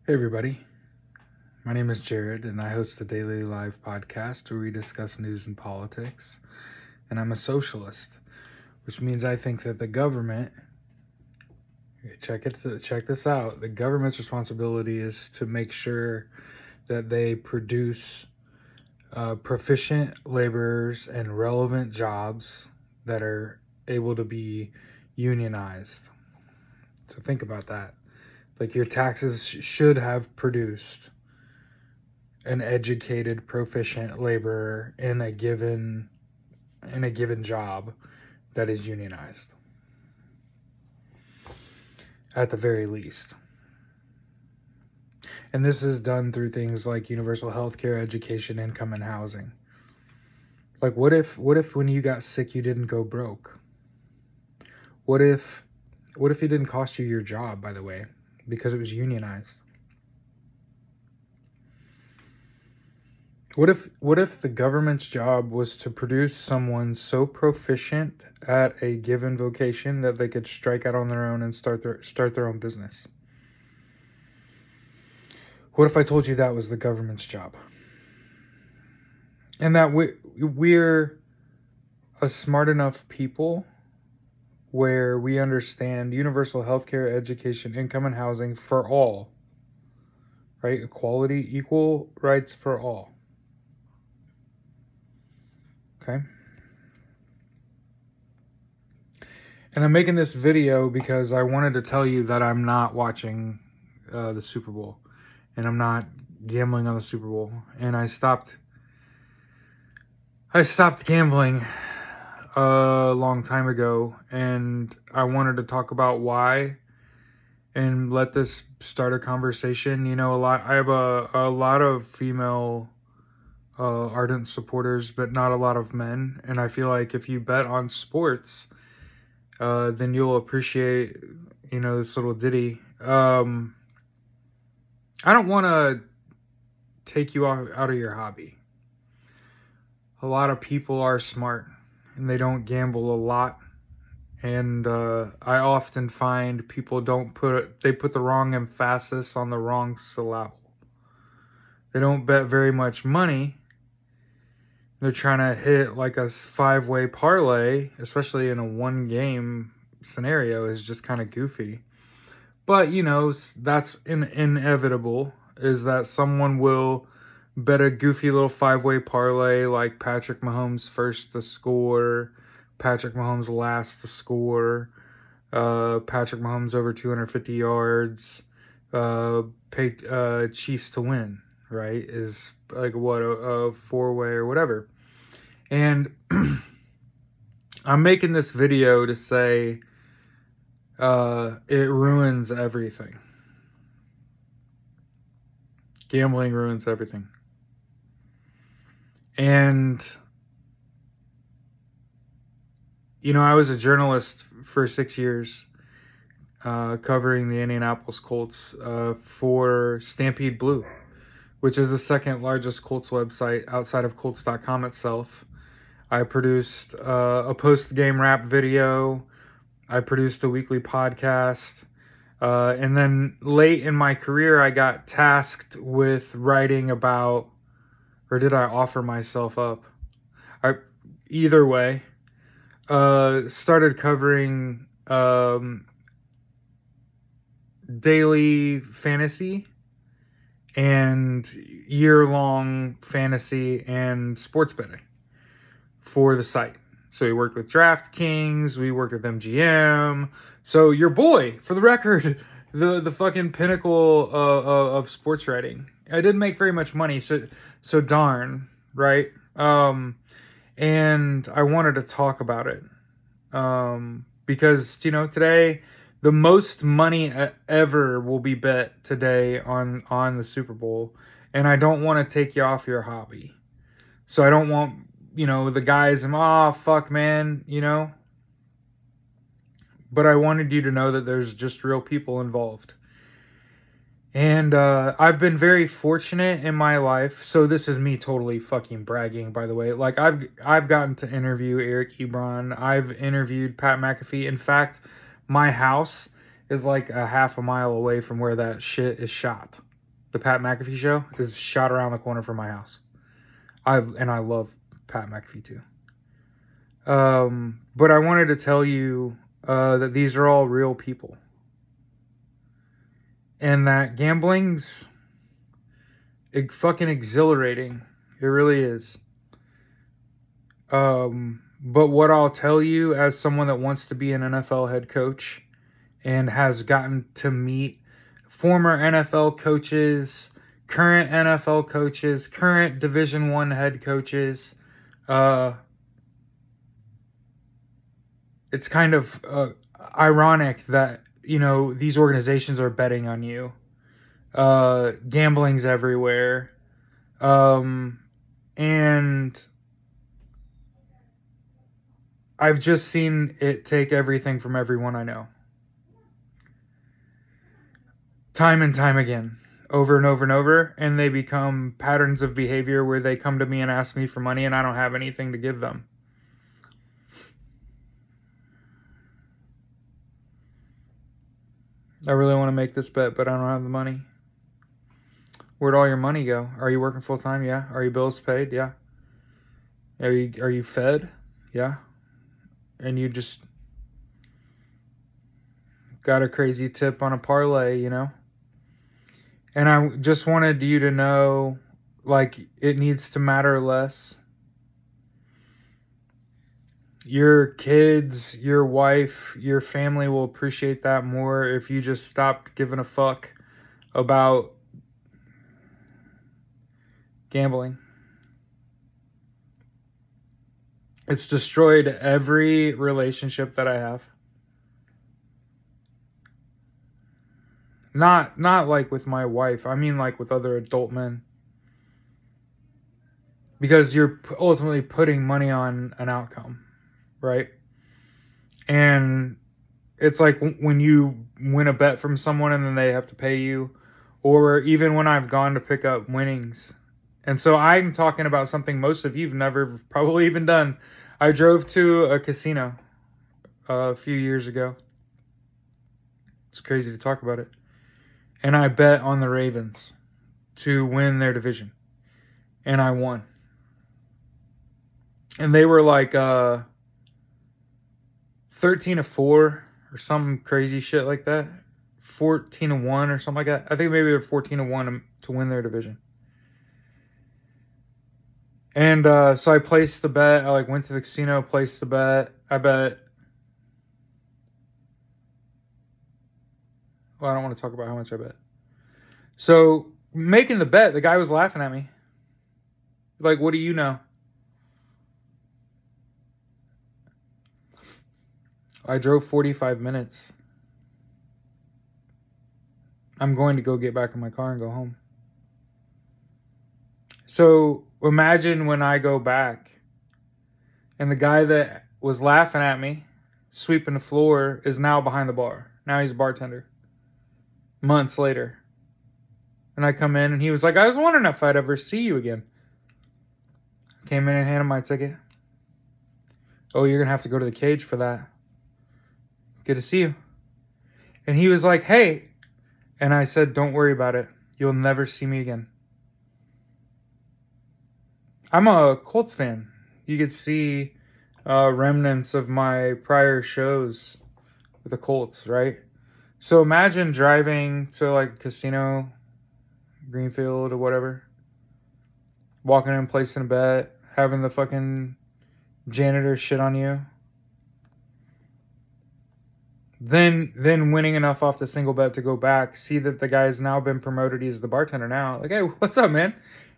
Hey everybody, my name is Jared and I host a daily live podcast where we discuss news and politics. And I'm a socialist, which means I think that the government, check this out, the government's responsibility is to make sure that they produce proficient laborers and relevant jobs that are able to be unionized. So think about that. Like your taxes should have produced an educated, proficient laborer in a given job that is unionized, at the very least. And this is done through things like universal health care, education, income, and housing. Like what if when you got sick you didn't go broke? What if it didn't cost you your job, by the way, because it was unionized? What if the government's job was to produce someone so proficient at a given vocation that they could strike out on their own and start their own business? What if I told you that was the government's job? And that we're a smart enough people where we understand universal healthcare, education, income, and housing for all, right? Equality, equal rights for all. Okay? And I'm making this video because I wanted to tell you that I'm not watching the Super Bowl, and I'm not gambling on the Super Bowl, and I stopped gambling a long time ago, and I wanted to talk about why and let this start a conversation. I have a lot of female ardent supporters, but not a lot of men, and I feel like if you bet on sports, then you'll appreciate, this little ditty. I don't want to take you out of your hobby. A lot of people are smart and they don't gamble a lot. And I often find people put the wrong emphasis on the wrong syllable. They don't bet very much money. They're trying to hit like a 5-way parlay, especially in a one game scenario, is just kind of goofy. But, that's inevitable, is that someone will bet a goofy little 5-way parlay like Patrick Mahomes first to score, Patrick Mahomes last to score, Patrick Mahomes over 250 yards, Chiefs to win, right? Is like what, a 4-way or whatever. And I'm making this video to say it ruins everything. Gambling ruins everything. And, I was a journalist for 6 years covering the Indianapolis Colts for Stampede Blue, which is the second largest Colts website outside of Colts.com itself. I produced a post-game rap video. I produced a weekly podcast. And then late in my career, I got tasked with writing about, or did I offer myself up? Either way, started covering daily fantasy and year-long fantasy and sports betting for the site. So we worked with DraftKings, we worked with MGM. So your boy, for the record, the fucking pinnacle of sports writing. I didn't make very much money, so darn, right? And I wanted to talk about it because today the most money ever will be bet today on the Super Bowl, and I don't want to take you off your hobby. So I don't want the guys, fuck, man, But I wanted you to know that there's just real people involved. And I've been very fortunate in my life. So this is me totally fucking bragging, by the way. Like I've gotten to interview Eric Ebron. I've interviewed Pat McAfee. In fact, my house is like a half a mile away from where that shit is shot. the Pat McAfee show, is shot around the corner from my house. I love Pat McAfee too. But I wanted to tell you that these are all real people, and that gambling's fucking exhilarating. It really is. But what I'll tell you, as someone that wants to be an NFL head coach and has gotten to meet former NFL coaches, current NFL coaches, current Division I head coaches, it's kind of ironic that, you know, these organizations are betting on you. Gambling's everywhere. And I've just seen it take everything from everyone I know. Time and time again. Over and over and over. And they become patterns of behavior where they come to me and ask me for money and I don't have anything to give them. I really want to make this bet, but I don't have the money. Where'd all your money go? Are you working full time? Yeah. Are your bills paid? Yeah. Are you fed? Yeah. And you just got a crazy tip on a parlay, you know? And I just wanted you to know, like, it needs to matter less. Your kids, your wife, your family will appreciate that more if you just stopped giving a fuck about gambling. It's destroyed every relationship that I have. Not like with my wife. I mean like with other adult men. Because you're ultimately putting money on an outcome, right? And it's like when you win a bet from someone and then they have to pay you, or even when I've gone to pick up winnings. And so I'm talking about something most of you've never probably even done. I drove to a casino a few years ago. It's crazy to talk about it. And I bet on the Ravens to win their division. And I won. And they were like 13-4 or some crazy shit like that. 14-1 or something like that. I think maybe they're 14-1 to win their division. And so I placed the bet. I went to the casino, placed the bet. I bet. Well, I don't want to talk about how much I bet. So making the bet, the guy was laughing at me. Like, what do you know? I drove 45 minutes. I'm going to go get back in my car and go home. So imagine when I go back and the guy that was laughing at me, sweeping the floor, is now behind the bar. Now he's a bartender. Months later. And I come in and he was like, I was wondering if I'd ever see you again. Came in and handed my ticket. Oh, you're going to have to go to the cage for that. Good to see you. And he was like, hey. And I said, don't worry about it. You'll never see me again. I'm a Colts fan. You could see remnants of my prior shows with the Colts, right? So imagine driving to like casino, Greenfield or whatever, walking in, placing a bet, having the fucking janitor shit on you. Then winning enough off the single bet to go back, see that the guy's now been promoted. He's the bartender now. Like, hey, what's up, man?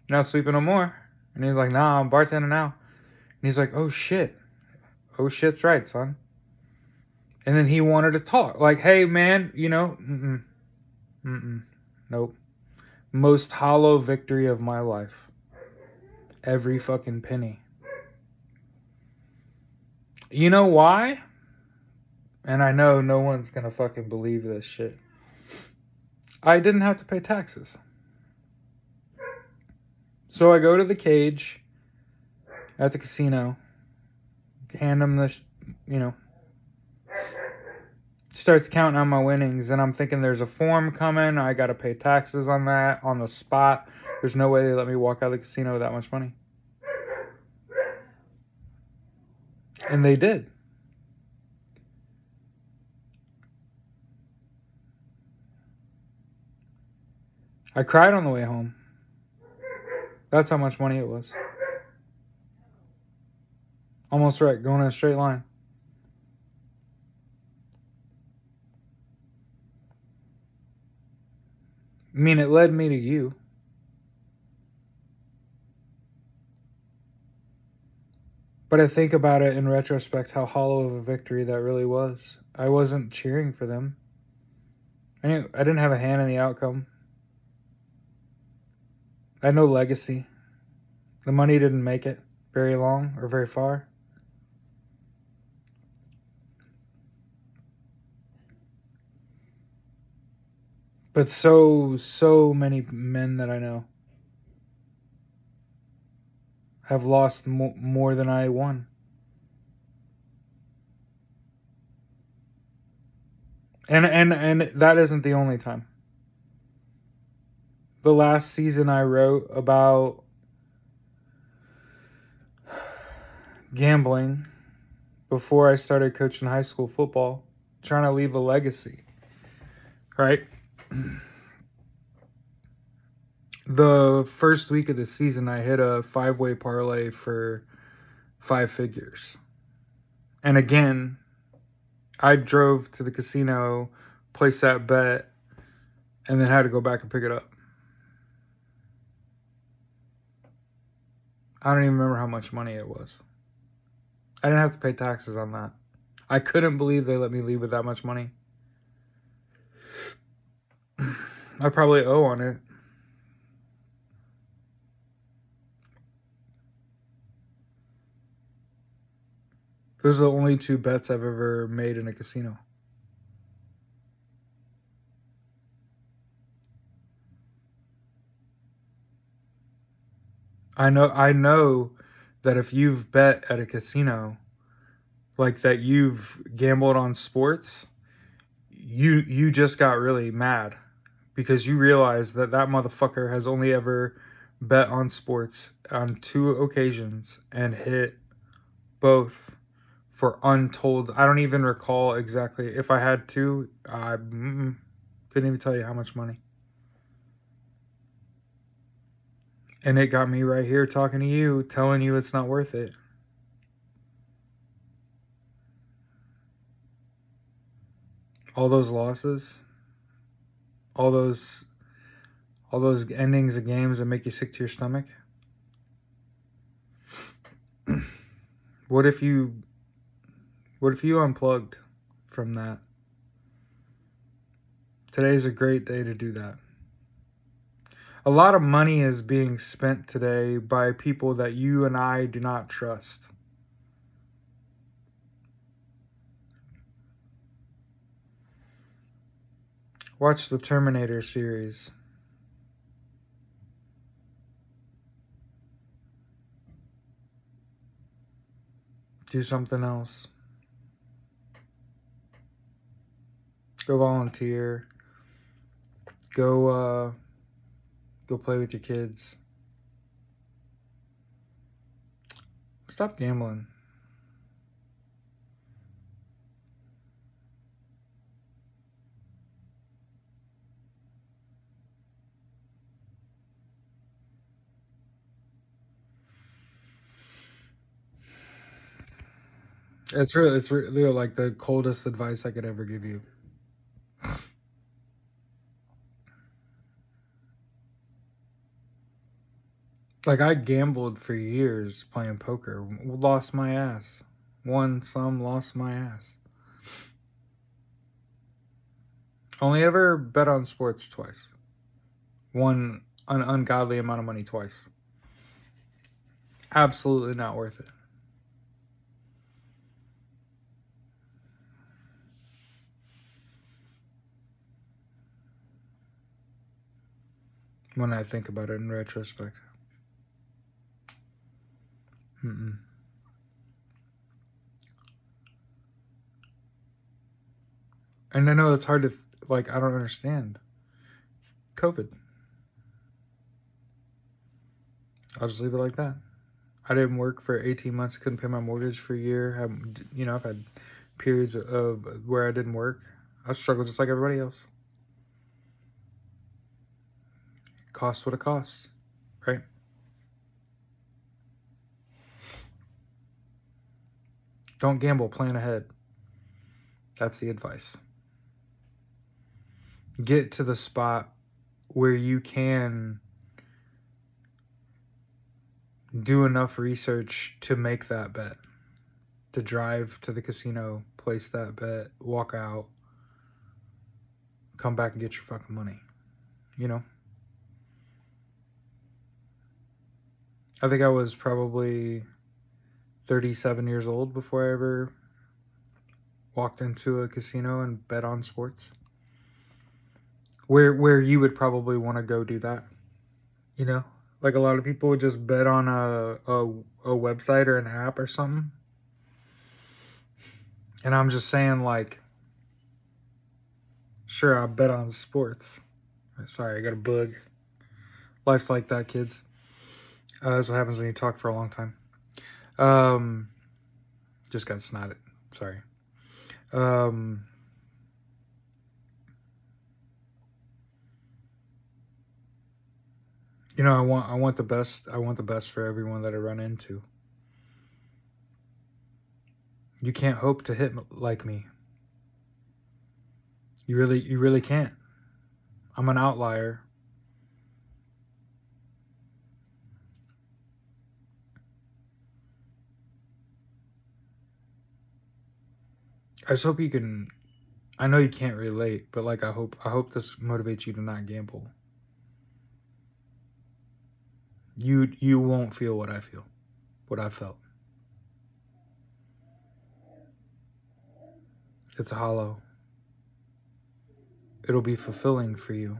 You're not sweeping no more. And he's like, nah, I'm bartender now. And he's like, oh shit. Oh shit's right, son. And then he wanted to talk. Like, hey, man, you know, nope. Most hollow victory of my life. Every fucking penny. You know why? And I know no one's gonna fucking believe this shit. I didn't have to pay taxes. So I go to the cage at the casino, hand them the, Starts counting on my winnings, and I'm thinking there's a form coming. I got to pay taxes on that on the spot. There's no way they let me walk out of the casino with that much money. And they did. I cried on the way home. That's how much money it was. Almost right, going in a straight line. I mean, it led me to you. But I think about it in retrospect how hollow of a victory that really was. I wasn't cheering for them. I didn't have a hand in the outcome. I had no legacy. The money didn't make it very long or very far. But so many men that I know have lost more than I won. And that isn't the only time. The last season I wrote about gambling before I started coaching high school football, trying to leave a legacy, right? The first week of the season, I hit a 5-way parlay for 5 figures. And again, I drove to the casino, placed that bet, and then had to go back and pick it up. I don't even remember how much money it was. I didn't have to pay taxes on that. I couldn't believe they let me leave with that much money. I probably owe on it. Those are the only 2 bets I've ever made in a casino. I know that if you've bet at a casino, like that you've gambled on sports, you just got really mad because you realize that that motherfucker has only ever bet on sports on 2 occasions and hit both for untold. I don't even recall exactly. If I had to, I couldn't even tell you how much money. And it got me right here talking to you, telling you it's not worth it. All those losses, all those endings of games that make you sick to your stomach. What if you unplugged from that? Today's a great day to do that. A lot of money is being spent today by people that you and I do not trust. Watch the Terminator series. Do something else. Go volunteer. Go play with your kids. Stop gambling. It's really like the coldest advice I could ever give you. Like I gambled for years playing poker, lost my ass. Won some, lost my ass. Only ever bet on sports twice. Won an ungodly amount of money twice. Absolutely not worth it. When I think about it in retrospect. Mm-mm. And I know it's hard to, like, I don't understand. COVID. I'll just leave it like that. I didn't work for 18 months, couldn't pay my mortgage for a year. I've had periods of where I didn't work. I struggled just like everybody else. Cost what it costs, right? Don't gamble, plan ahead. That's the advice. Get to the spot where you can do enough research to make that bet, to drive to the casino, place that bet, walk out, come back and get your fucking money. You know? I think I was probably 37 years old before I ever walked into a casino and bet on sports. Where you would probably want to go do that, you know? Like a lot of people would just bet on a website or an app or something. And I'm just saying, like, sure, I bet on sports. Sorry, I got a bug. Life's like that, kids. That's what happens when you talk for a long time. Just got snotted. Sorry. You know, I want the best. I want the best for everyone that I run into. You can't hope to hit like me. You really can't. I'm an outlier. I just hope you can. I know you can't relate, but like I hope this motivates you to not gamble. You won't feel what I feel, what I felt. It's hollow. It'll be fulfilling for you.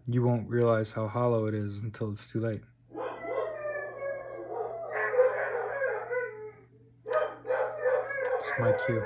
You won't realize how hollow it is until it's too late. It's my cue.